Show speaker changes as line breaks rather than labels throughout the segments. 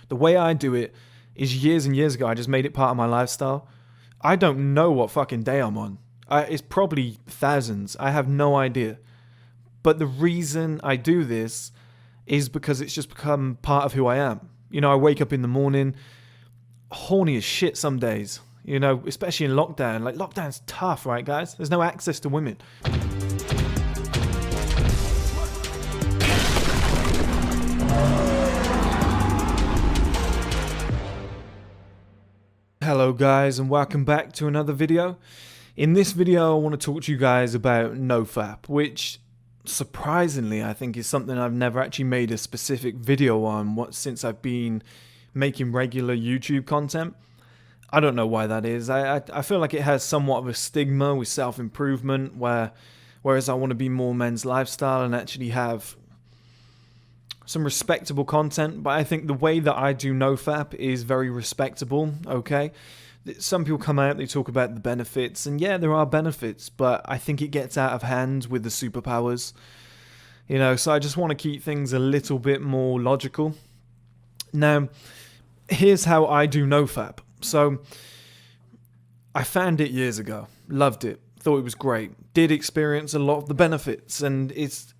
The way I do it is years and years ago, I just made it part of my lifestyle. I don't know what fucking day I'm on. It's probably thousands. I have no idea. But the reason I do this is because it's just become part of who I am. You know, I wake up in the morning, horny as shit some days. You know, especially in lockdown. Like, lockdown's tough, right, guys? There's no access to women. Hello guys, and welcome back to another video. In this video I want to talk to you guys about NoFap, which surprisingly I think is something I've never actually made a specific video on since I've been making regular YouTube content. I don't know why that is. I feel like it has somewhat of a stigma with self-improvement, whereas I want to be more men's lifestyle and actually have some respectable content. But I think the way that I do NoFap is very respectable, okay? Some people come out, they talk about the benefits, and yeah, there are benefits, but I think it gets out of hand with the superpowers. You know, so I just want to keep things a little bit more logical. Now, here's how I do NoFap. So, I found it years ago, loved it, thought it was great, did experience a lot of the benefits, and it's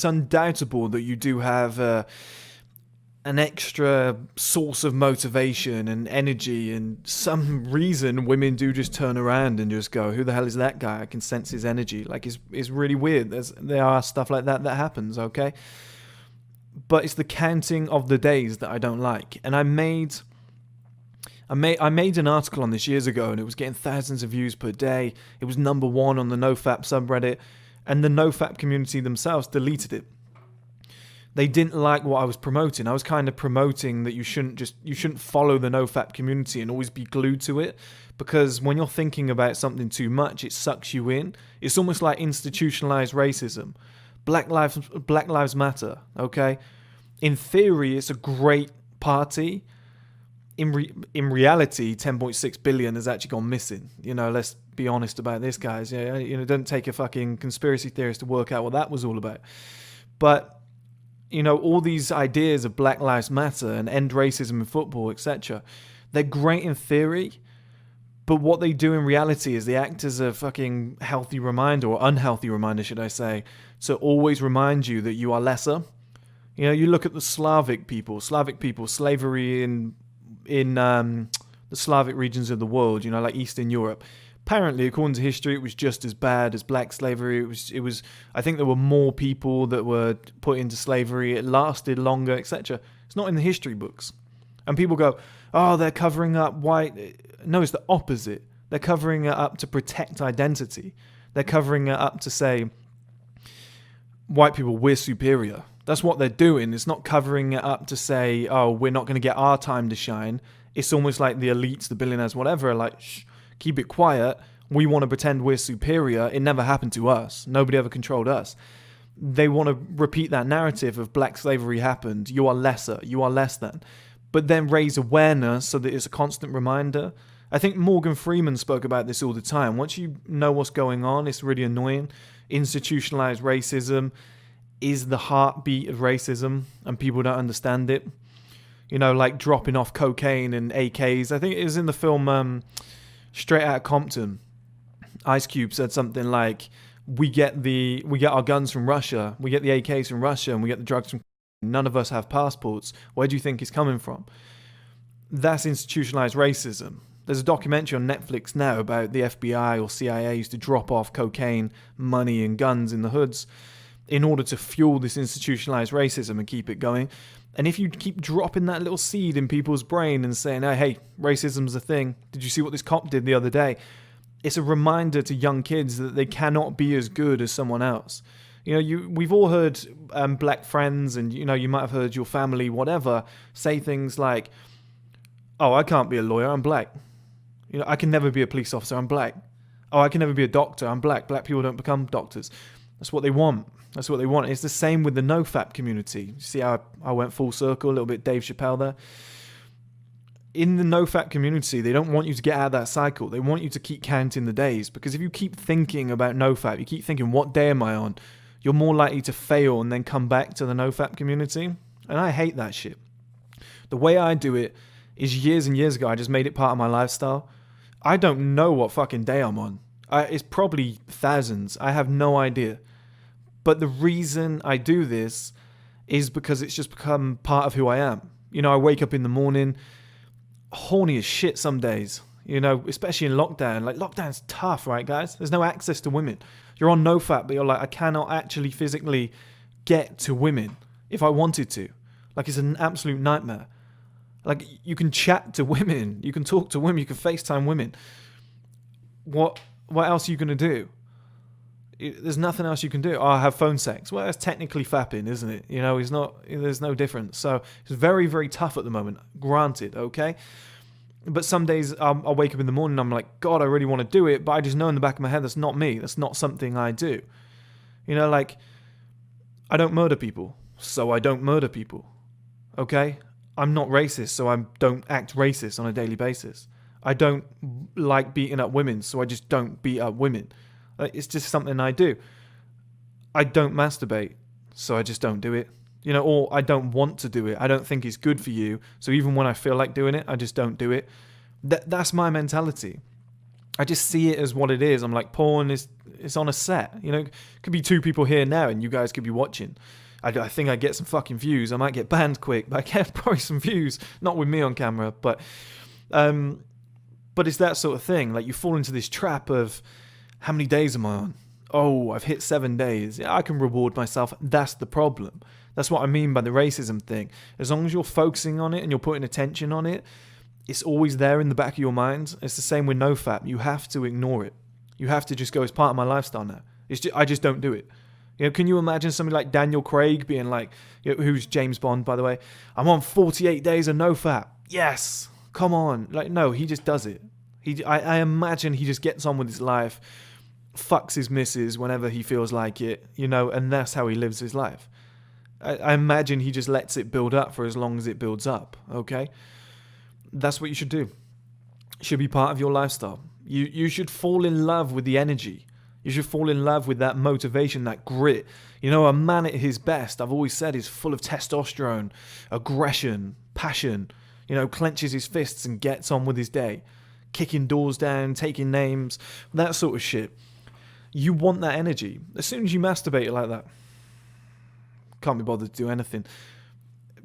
undoubtable that you do have an extra source of motivation and energy, and some reason women do just turn around and just go, who the hell is that guy? I can sense his energy. Like, it's really weird. There are stuff like that happens, okay? But it's the counting of the days that I don't like. And I made an article on this years ago, and it was getting thousands of views per day. It was #1 on the NoFap subreddit, and the NoFap community themselves deleted it. They didn't like what I was promoting. I was kind of promoting that you shouldn't follow the NoFap community and always be glued to it, because when you're thinking about something too much, it sucks you in. It's almost like institutionalized racism. Black Lives Matter, okay? In theory, it's a great party. In reality, 10.6 billion has actually gone missing. You know, let's be honest about this, guys. Yeah, you know, it doesn't take a fucking conspiracy theorist to work out what that was all about. But, you know, all these ideas of Black Lives Matter and end racism in football, etc., they're great in theory, but what they do in reality is they act as a fucking healthy reminder, or unhealthy reminder, should I say, to always remind you that you are lesser. You know, you look at the Slavic people, slavery in the Slavic regions of the world, you know, like Eastern Europe. Apparently, according to history, it was just as bad as black slavery. It was. I think there were more people that were put into slavery. It lasted longer, etc. It's not in the history books. And people go, "Oh, they're covering up white." No, it's the opposite. They're covering it up to protect identity. They're covering it up to say, white people, we're superior. That's what they're doing. It's not covering it up to say, oh, we're not going to get our time to shine. It's almost like the elites, the billionaires, whatever, are like, shh, keep it quiet. We want to pretend we're superior. It never happened to us. Nobody ever controlled us. They want to repeat that narrative of black slavery happened. You are lesser. You are less than. But then raise awareness so that it's a constant reminder. I think Morgan Freeman spoke about this all the time. Once you know what's going on, it's really annoying. Institutionalized racism is the heartbeat of racism, and people don't understand it. You know, like dropping off cocaine and AKs. I think it was in the film Straight Outta Compton. Ice Cube said something like, we get our guns from Russia, we get the AKs from Russia, and we get the drugs from... None of us have passports. Where do you think it's coming from? That's institutionalized racism. There's a documentary on Netflix now about the FBI or CIA used to drop off cocaine, money, and guns in the hoods in order to fuel this institutionalized racism and keep it going. And if you keep dropping that little seed in people's brain and saying, hey, racism's a thing. Did you see what this cop did the other day? It's a reminder to young kids that they cannot be as good as someone else. You know, we've all heard black friends, and, you know, you might have heard your family, whatever, say things like, oh, I can't be a lawyer, I'm black. You know, I can never be a police officer, I'm black. Oh, I can never be a doctor, I'm black. Black people don't become doctors. That's what they want. That's what they want. It's the same with the NoFap community. You see how I went full circle, a little bit Dave Chappelle there? In the NoFap community, they don't want you to get out of that cycle. They want you to keep counting the days, because if you keep thinking about NoFap, you keep thinking, what day am I on? You're more likely to fail and then come back to the NoFap community. And I hate that shit. The way I do it is years and years ago, I just made it part of my lifestyle. I don't know what fucking day I'm on. It's probably thousands. I have no idea. But the reason I do this is because it's just become part of who I am. You know, I wake up in the morning, horny as shit some days, you know, especially in lockdown. Like, lockdown's tough, right, guys? There's no access to women. You're on NoFap, but you're like, I cannot actually physically get to women if I wanted to. Like, it's an absolute nightmare. Like, you can chat to women, you can talk to women, you can FaceTime women. What else are you going to do? There's nothing else you can do. Oh, I have phone sex. Well, that's technically fapping, isn't it? You know, there's no difference. So it's very, very tough at the moment, granted, okay? But some days I'll wake up in the morning and I'm like, God, I really want to do it, but I just know in the back of my head that's not me. That's not something I do. You know, like, I don't murder people, so I don't murder people, okay? I'm not racist, so I don't act racist on a daily basis. I don't like beating up women, so I just don't beat up women. It's just something I do. I don't masturbate, so I just don't do it. You know, or I don't want to do it. I don't think it's good for you, so even when I feel like doing it, I just don't do it. That's my mentality. I just see it as what it is. I'm like, porn is on a set. You know, it could be two people here now, and you guys could be watching. I think I get some fucking views. I might get banned quick, but I get probably some views. Not with me on camera, but it's that sort of thing. Like, you fall into this trap of, how many days am I on? Oh, I've hit 7 days. Yeah, I can reward myself. That's the problem. That's what I mean by the racism thing. As long as you're focusing on it and you're putting attention on it, it's always there in the back of your mind. It's the same with NoFap. You have to ignore it. You have to just go, it's part of my lifestyle now. I just don't do it. You know, can you imagine somebody like Daniel Craig being like, you know, who's James Bond, by the way? I'm on 48 days of NoFap. Yes, come on. Like, no, he just does it. I imagine he just gets on with his life, fucks his missus whenever he feels like it, you know, and that's how he lives his life. I imagine he just lets it build up for as long as it builds up, okay? That's what you should do. It should be part of your lifestyle. You should fall in love with the energy. You should fall in love with that motivation, that grit. You know, a man at his best, I've always said, is full of testosterone, aggression, passion, you know, clenches his fists and gets on with his day. Kicking doors down, taking names, that sort of shit. You want that energy. As soon as you masturbate like that, can't be bothered to do anything.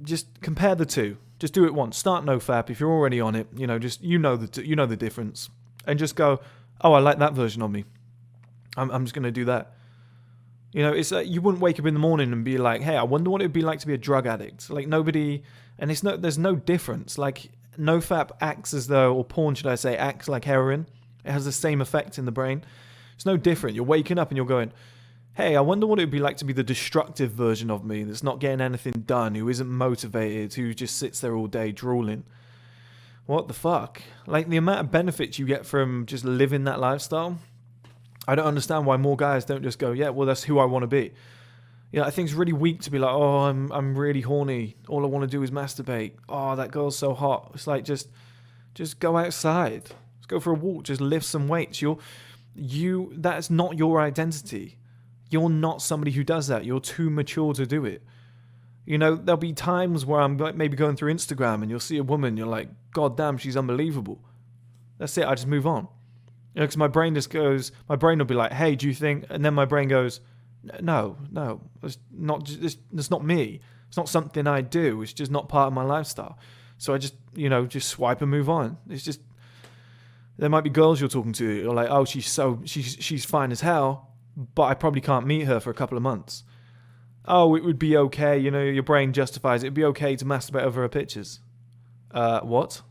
Just compare the two. Just do it once. Start NoFap if you're already on it. You know, just you know the difference, and just go, oh, I like that version of me. I'm just gonna do that. You know, it's you wouldn't wake up in the morning and be like, hey, I wonder what it'd be like to be a drug addict. Like, nobody, and there's no difference. Like, NoFap acts as though, or porn should I say, acts like heroin. It has the same effect in the brain. It's no different. You're waking up and you're going, hey, I wonder what it would be like to be the destructive version of me that's not getting anything done, who isn't motivated, who just sits there all day drooling. What the fuck? Like, the amount of benefits you get from just living that lifestyle, I don't understand why more guys don't just go, yeah, well, that's who I want to be. You know, I think it's really weak to be like, oh, I'm really horny. All I want to do is masturbate. Oh, that girl's so hot. It's like, just go outside. Just go for a walk. Just lift some weights. That's not your identity. You're not somebody who does that. You're too mature to do it. You know, there'll be times where I'm maybe going through Instagram and you'll see a woman, you're like, God damn, she's unbelievable. That's it. I just move on. You know, because my brain will be like, hey, do you think? And then my brain goes, no, that's not me. It's not something I do. It's just not part of my lifestyle. So I just swipe and move on. It's just, there might be girls you're talking to, you're like, oh, she's fine as hell, but I probably can't meet her for a couple of months. Oh, it would be okay, you know, your brain justifies it. It'd be okay to masturbate over her pictures. What?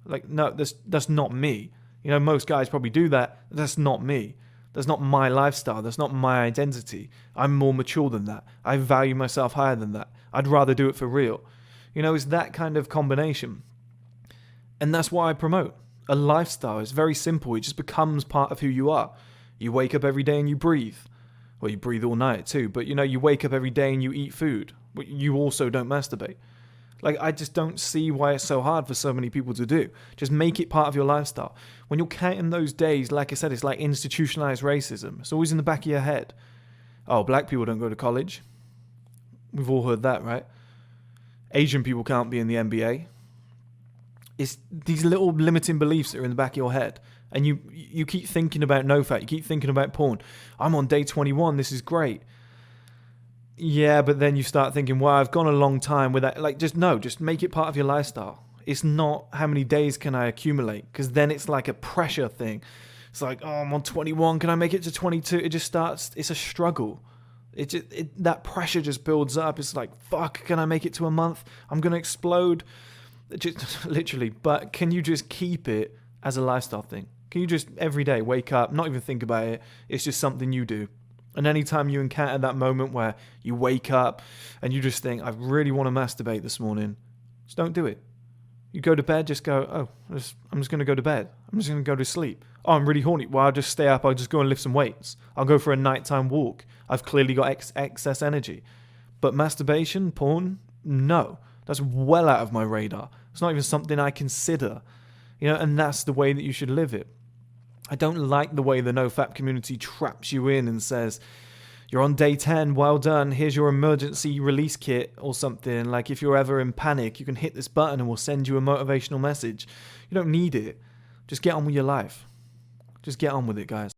Like, no, that's not me. You know, most guys probably do that. That's not me. That's not my lifestyle. That's not my identity. I'm more mature than that. I value myself higher than that. I'd rather do it for real. You know, it's that kind of combination. And that's why I promote. A lifestyle is very simple. It just becomes part of who you are. You wake up every day and you breathe. Well, you breathe all night too. But, you know, you wake up every day and you eat food. But you also don't masturbate. Like, I just don't see why it's so hard for so many people to do. Just make it part of your lifestyle. When you're counting those days, like I said, it's like institutionalized racism. It's always in the back of your head. Oh, black people don't go to college. We've all heard that, right? Asian people can't be in the NBA. It's these little limiting beliefs that are in the back of your head. And you keep thinking about NoFap. You keep thinking about porn. I'm on day 21. This is great. Yeah, but then you start thinking, well, I've gone a long time with that. Like, just make it part of your lifestyle. It's not how many days can I accumulate, because then it's like a pressure thing. It's like, oh, I'm on 21. Can I make it to 22? It just starts. It's a struggle. That pressure just builds up. It's like, fuck, can I make it to a month? I'm going to explode. Just, literally. But can you just keep it as a lifestyle thing? Can you just every day wake up, not even think about it? It's just something you do. And anytime you encounter that moment where you wake up and you just think, I really want to masturbate this morning, just don't do it. You go to bed, just go, oh, I'm just going to go to bed. I'm just going to go to sleep. Oh, I'm really horny. Well, I'll just stay up. I'll just go and lift some weights. I'll go for a nighttime walk. I've clearly got excess energy. But masturbation, porn, no. That's well out of my radar. It's not even something I consider. And that's the way that you should live it. I don't like the way the NoFap community traps you in and says, you're on day 10, well done, here's your emergency release kit or something. Like, if you're ever in panic, you can hit this button and we'll send you a motivational message. You don't need it. Just get on with your life. Just get on with it, guys.